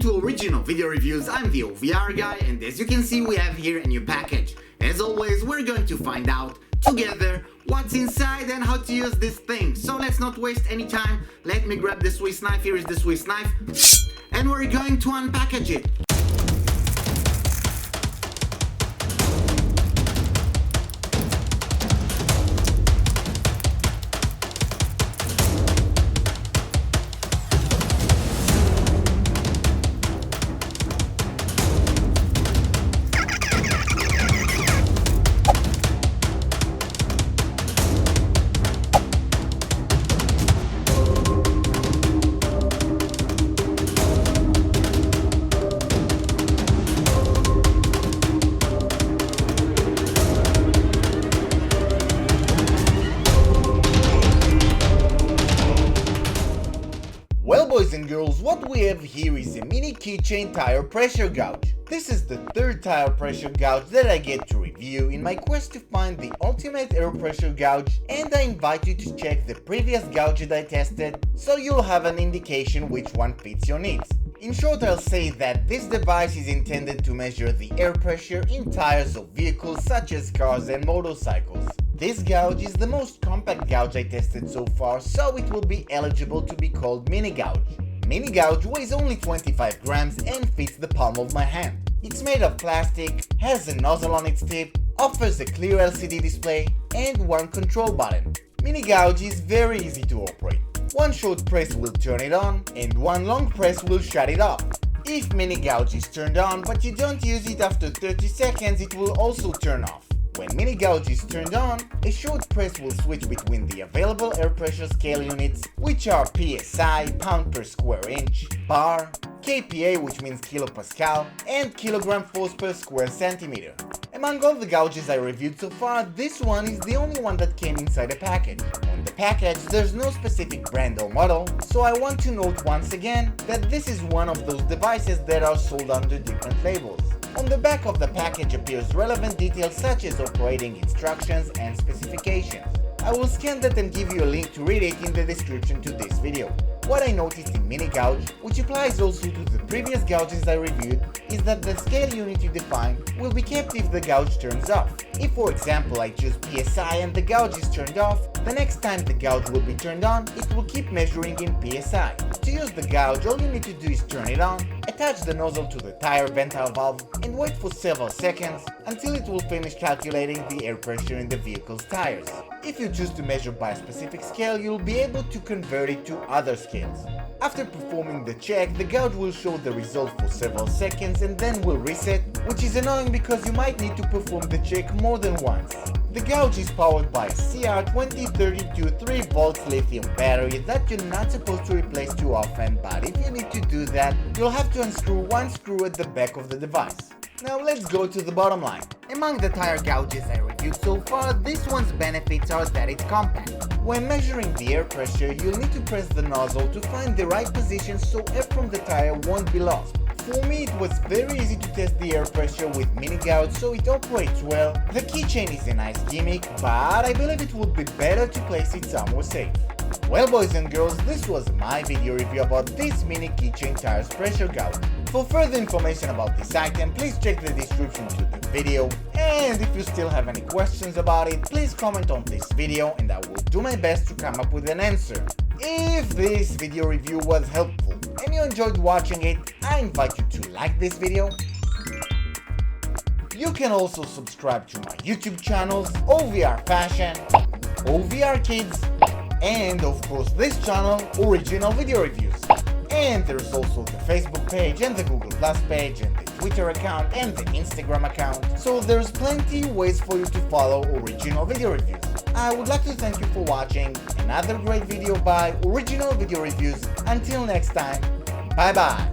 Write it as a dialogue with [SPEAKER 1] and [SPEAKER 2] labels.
[SPEAKER 1] to Original Video Reviews. I'm the OVR guy, and as you can see we have here a new package. As always, we're going to find out together what's inside and how to use this thing. So let's not waste any time. Let me grab the Swiss knife. Here is the Swiss knife, and we're going to unpackage it.
[SPEAKER 2] Well, boys and girls, what we have here is a mini keychain tire pressure gouge. This is the third tire pressure gouge that I get to review in my quest to find the ultimate air pressure gouge, and I invite you to check the previous gouges I tested so you'll have an indication which one fits your needs. In short, I'll say that this device is intended to measure the air pressure in tires of vehicles such as cars and motorcycles. This gouge is the most compact gouge I tested so far, so it will be eligible to be called mini gouge. Mini gouge weighs only 25 grams and fits the palm of my hand. It's made of plastic, has a nozzle on its tip, offers a clear LCD display, and one control button. Mini gouge is very easy to operate. One short press will turn it on, and one long press will shut it off. If mini gouge is turned on but you don't use it after 30 seconds, it will also turn off. When mini gouge is turned on, a short press will switch between the available air pressure scale units, which are PSI, pound per square inch, bar, kPa, which means kilopascal, and kilogram force per square centimeter. Among all the gouges I reviewed so far, this one is the only one that came inside a package. On the package, there's no specific brand or model, so I want to note once again that this is one of those devices that are sold under different labels. On the back of the package appears relevant details such as operating instructions and specifications. I will scan that and give you a link to read it in the description to this video. What I noticed in mini gouge, which applies also to the previous gouges I reviewed, is that the scale unit you define will be kept if the gouge turns off. If, for example, I choose PSI and the gouge is turned off, the next time the gouge will be turned on, it will keep measuring in PSI. To use the gouge, all you need to do is turn it on, attach the nozzle to the tire ventil valve, and wait for several seconds until it will finish calculating the air pressure in the vehicle's tires. If you choose to measure by a specific scale, you'll be able to convert it to other scales. After performing the check, the gouge will show the result for several seconds and then will reset, which is annoying because you might need to perform the check more than once. The gouge is powered by a CR2032 3V lithium battery that you're not supposed to replace too often, but if you need to do that, you'll have to unscrew one screw at the back of the device. Now let's go to the bottom line. Among the tire gouges I reviewed so far, this one's benefits are that it's compact. When measuring the air pressure, you'll need to press the nozzle to find the right position so air from the tire won't be lost. For me, it was very easy to test the air pressure with mini gouge, so it operates well. The keychain is a nice gimmick, but I believe it would be better to place it somewhere safe. Well, boys and girls, this was my video review about this mini keychain tires pressure gouge. For further information about this item, please check the description to the video, and if you still have any questions about it, please comment on this video and I will do my best to come up with an answer. If this video review was helpful and you enjoyed watching it, I invite you to like this video. You can also subscribe to my YouTube channels, OVR Fashion, OVR Kids, and of course this channel, Original Video Reviews. And there's also the Facebook page and the Google Plus page and the Twitter account and the Instagram account, so there's plenty ways for you to follow Original Video Reviews. I would like to thank you for watching another great video by Original Video Reviews. Until next time, bye bye!